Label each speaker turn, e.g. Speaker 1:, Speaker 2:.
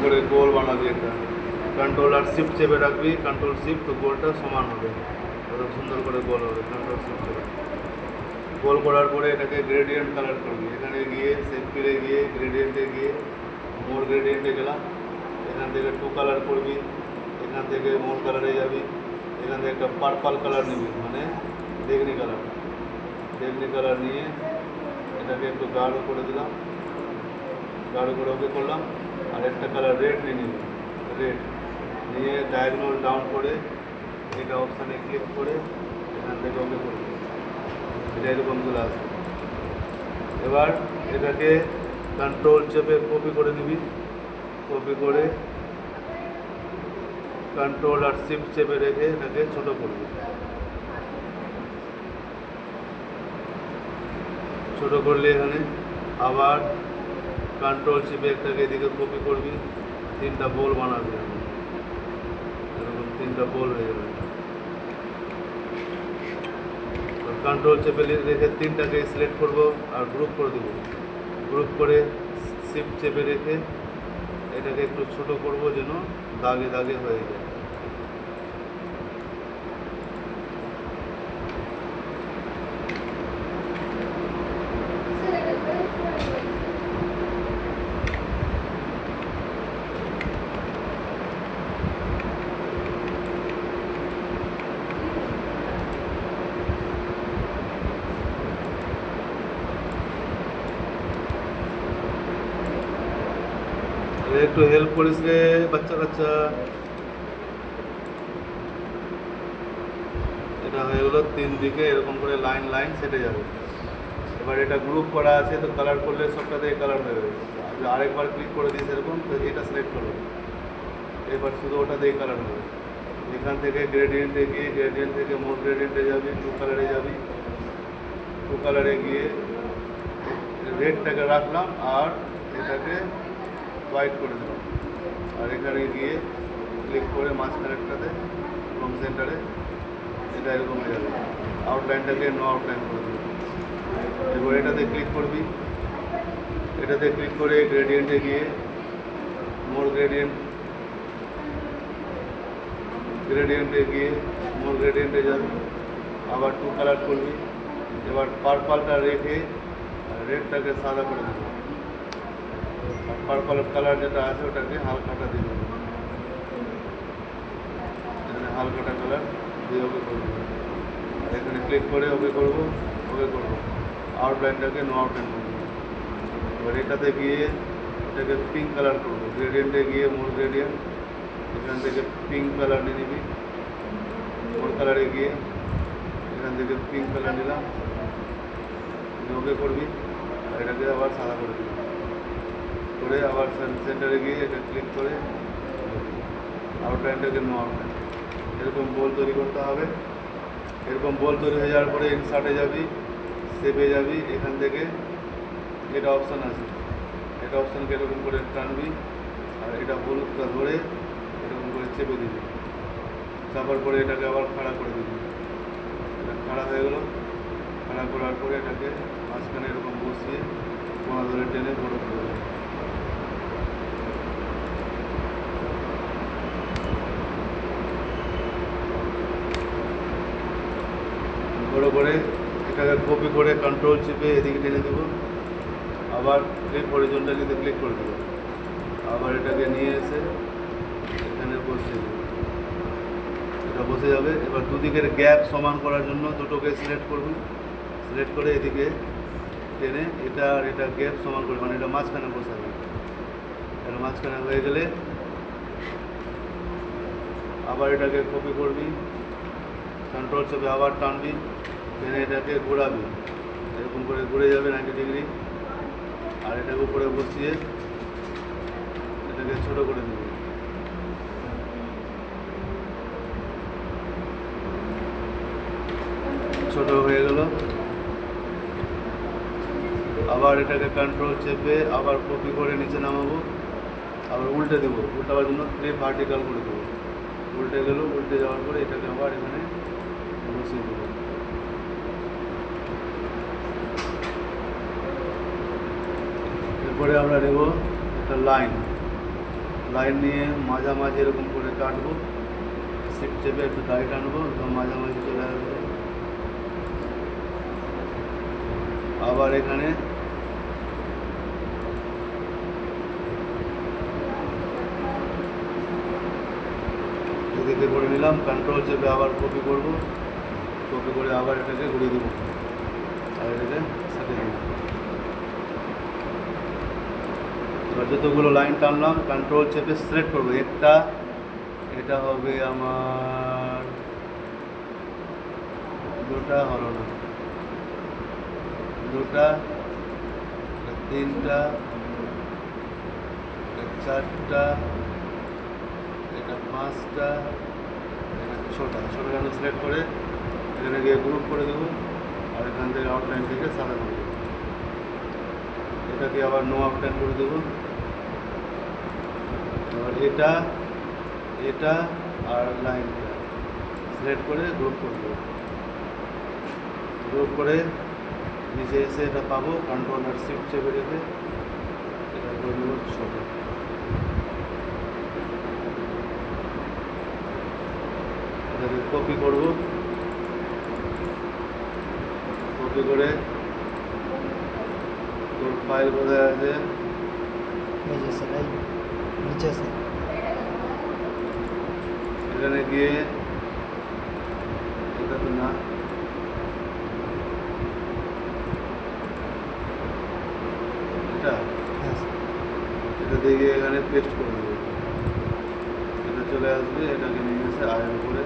Speaker 1: করে গোল বানাবি একটা। কন্ট্রোল আর শিফট চেপে রাখবি, কন্ট্রোল শিফট, তো গোলটা সমান হবে, কত সুন্দর করে গোল হবে। কন্ট্রোল শিফট চেপে গোল করার পরে এটাকে গ্রেডিয়েন্ট কালার করবি। এখানে গিয়ে শেপ ফিরে গিয়ে গ্রেডিয়েন্টে গিয়ে মোর গ্রেডিয়েন্টে গেলাম, এখান থেকে 2 কালার করবি, এখান থেকে মোর কালারে যাবি, এখান থেকে একটা পার্পল কালার নিবি, মানে বেগনি কালার। বেগনি কালার নিয়ে এটাকে একটু গাঢ় করে দিলাম, গাঢ় করে ওকে করলাম। আর একটা কালার রেড নিয়ে নিবি, রেড নিয়ে ডায়াগোনাল ডাউন করে এটা অপশানে ক্লিক করে এখান থেকে ওকে করবি। এটা এরকম চলে আসবে। এবার এটাকে কন্ট্রোল চেপে কপি করে দিবি, কপি করে কন্ট্রোল আর শিফট চেপে রেখে এটাকে ছোটো করবি। ছোটো করলে এখানে আবার কন্ট্রোল চেপে একটাকে এদিকে কপি করবি, 3টা বোল বানাবি, এরকম 3টা বোল হয়ে যাবে। কন্ট্রোল চেপে রেখে 3টাকে সিলেক্ট করব আর গ্রুপ করে দেবো। গ্রুপ করে শিফট চেপে রেখে এটাকে একটু ছোটো করব যেন দাগে দাগে হয়ে যায়। একটু হেল্প করিস রে বাচ্চা কাচ্চা। এটা হয়ে গেলো, 3 দিকে এরকম করে লাইন লাইন সেটে যাবে। এবার এটা গ্রুপ করা আছে, তো কালার করলে সবটাতে কালার হয়ে যাবে। আরেকবার ক্লিক করে দিস এরকম, তো এটা সিলেক্ট করবে, এবার শুধু ওটাতেই কালার হবে। এখান থেকে গ্রেডিয়েন্টে গিয়ে গ্রেডিয়েন্ট থেকে মোর গ্রেডিয়েন্টে যাবি, 2 কালারে যাবি, 2 কালারে গিয়ে রেডটাকে রাখলাম আর এটাকে হোয়াইট করে দিলাম। আর এখানে গিয়ে ক্লিক করে মাঝখানেরটাতে এবং সেন্টারে এটা এরকম হয়ে যাবে। আউটলাইনটাকে নো আউটলাইন করে দেবো। এবার এটাতে ক্লিক করবি, এটাতে ক্লিক করে গ্রেডিয়েন্টে গিয়ে মোর গ্রেডিয়েন্টে গিয়ে মোর গ্রেডিয়েন্টে যাবি, আবার 2 কালার করবি। এবার পার্পলটা রেখে রেডটাকে সাদা করে দেবো। পার্পল কালার যেটা আছে ওটাকে হালকাটা দিয়ে দেবো, এখানে হালকাটা কালার দিয়ে ওকে করবো। আর এখানে ক্লিক করে ওকে করবো, ওকে করবো। আউটলাইনটাকে নো আউটলাইন করবো। এবার এটাতে গিয়ে এটাকে পিঙ্ক কালার করবো। গ্রেডিয়েন্টে গিয়ে মোর গ্রেডিয়েন্ট, এখান থেকে পিঙ্ক কালার নিয়ে নিবি। মোর কালারে গিয়ে এখান থেকে পিঙ্ক কালার নিলাম, ওকে করবি। আর এটাকে আবার সাদা করে দিবি, করে আবার সেন্টারে গিয়ে এটা ক্লিক করে আউটলাইনটাকে নো আউটলাইন। এরকম বল তৈরি করতে হবে। এরকম বল তৈরি হয়ে যাওয়ার পরে ইনসার্টে যাবি, সেভে যাবি, এখান থেকে এটা অপশান আছে, এটা অপশানকে এরকম করে টানবি আর এটা হলুদটা ধরে এরকম করে চেপে দিবি। চাপার পরে এটাকে আবার খাড়া করে দিবি। এটা খাড়া হয়ে গেলো। খাড়া করার পরে এটাকে মাঝখানে এরকম বসিয়ে কোনা ধরে টেনে বড় করে দেবে। বড় করে এটাকে কপি করে কন্ট্রোল চেপে এদিকে টেনে দেবো, আবার ক্লিক হরিজন্টালিতে ক্লিক করে দেবো, আবার এটাকে নিয়ে এসে এখানে বসিয়ে দেবো। এটা বসে যাবে। এবার দুদিকের গ্যাপ সমান করার জন্য দুটোকে সিলেক্ট করবি, সিলেক্ট করে এদিকে টেনে এটা আর এটা গ্যাপ সমান করবি, মানে এটা মাঝখানে বসাবে। এটা মাঝখানে হয়ে গেলে আবার এটাকে কপি করবি, কন্ট্রোল চেপে আবার টানবি, টেনে এটাকে ঘোরাবি, এরকম করে ঘুরে যাবে 90 ডিগ্রি। আর এটাকে উপরে বসিয়ে এটাকে ছোটো করে দিবি। ছোটো হয়ে গেল। আবার এটাকে কন্ট্রোল চেপে আবার কপি করে নিচে নামাবো, আবার উল্টে দেবো। উল্টাবার জন্য ক্লিপ ভার্টিক্যাল করে দেবো। উল্টে গেল, উল্টে যাওয়ার পরে এটাকে আবার এখানে বসিয়ে দেবো। এরপরে আমরা নেব একটা লাইন, লাইন নিয়ে মাঝামাঝি এরকম করে কাটবো, শিফট চেপে একটু গাড়ি টানবো, একদম মাঝামাঝি চলে আসবে। আবার এখানে এদিকে করে নিলাম, কন্ট্রোল চেপে আবার কপি করব, কপি করে আবার এটাকে ঘুরিয়ে দেবো আর এটাকে সাথে দেবো। এবার যতগুলো লাইন টানলাম কন্ট্রোল চেপে সিলেক্ট করবো একটা, এটা হবে আমার দুটা, হলো না দুটা, তিনটা, চারটা, এটা পাঁচটা, এটা ছটা। ছটাখানে সিলেক্ট করে এখানে গিয়ে গ্রুপ করে দেবো আর এখান থেকে আউটলাইন থেকে সাদা করে দেবো। এটাকে আবার নো আউটলাইন করে দেবো। এবার এটা এটা আর লাইনটা সিলেক্ট করে গ্রুপ করে দেবো। গ্রুপ করে নিচে এসে এটা পাবো, কন্ট্রোল আর শিফট চেপে রেখে এটা করে দেবো ছোটো। এটাকে কপি করব, কপি করে তোর ফাইল কোথায় আছে,
Speaker 2: এই যে স্যার এই নিচে আছে।
Speaker 1: এখানে গিয়ে এটা তো না, এটা
Speaker 2: হ্যাঁ স্যার।
Speaker 1: এটা দিয়ে এখানে পেস্ট করে দেবো, এটা চলে আসবে। এটাকে নিয়ে এসে আয়ের উপরে